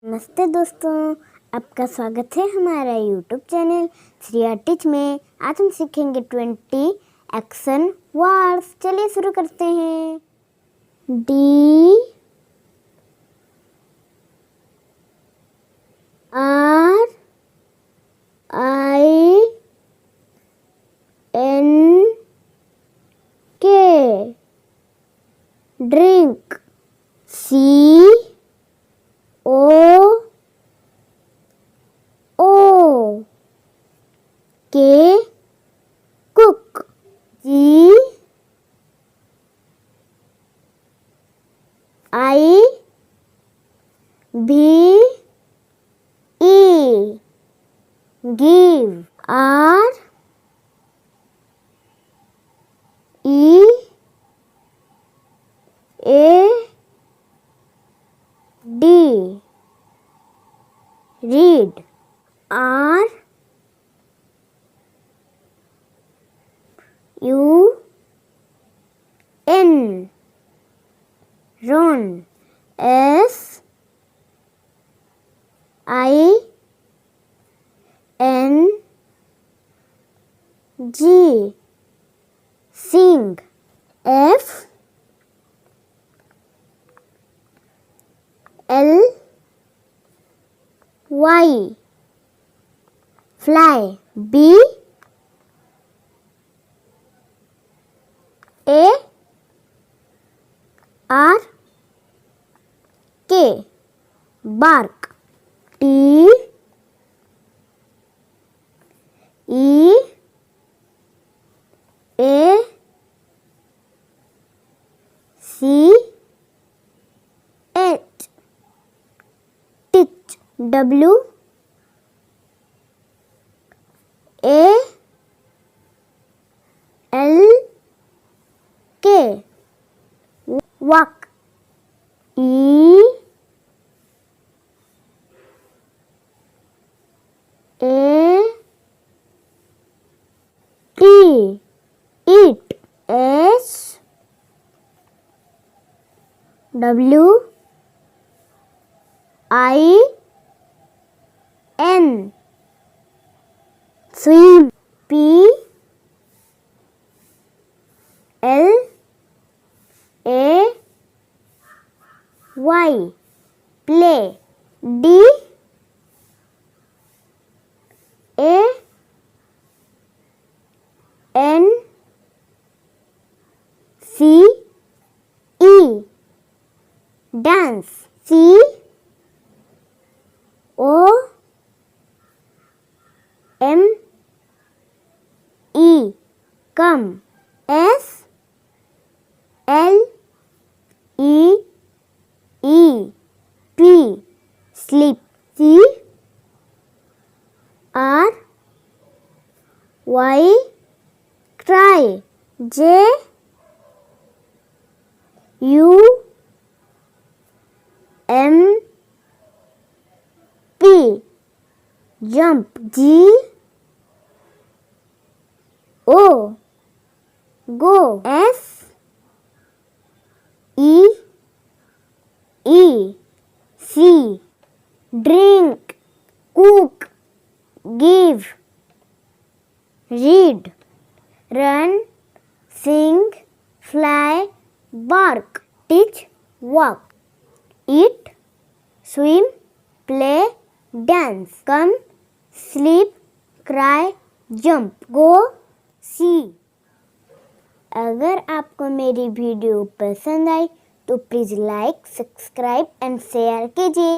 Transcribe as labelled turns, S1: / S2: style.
S1: नमस्ते दोस्तों, आपका स्वागत है हमारा यूट्यूब चैनल श्रिया टीच में। आज हम सीखेंगे 20 एक्शन वर्ड्स। चलिए शुरू करते हैं। D R I N K drink. C O K cook. G I B E give. R E A D read. R U N run. S I N G sing. F L Y fly. B A R K bark. T E A C H teach. W A L K walk. E A T eat. S W I N swim. P L A Y play. D A N C E dance. C O M E come. S L E E P sleep. C R Y cry. J U M P jump. G O go. S E E C drink. Cook. Give. Read. Run. Sing. Fly. Bark. Teach. Walk. Eat. Swim. Play. Dance. Come. Sleep. Cry. Jump. Go. See. अगर आपको मेरी video पसंद आई तो please like, subscribe and share कीजिए।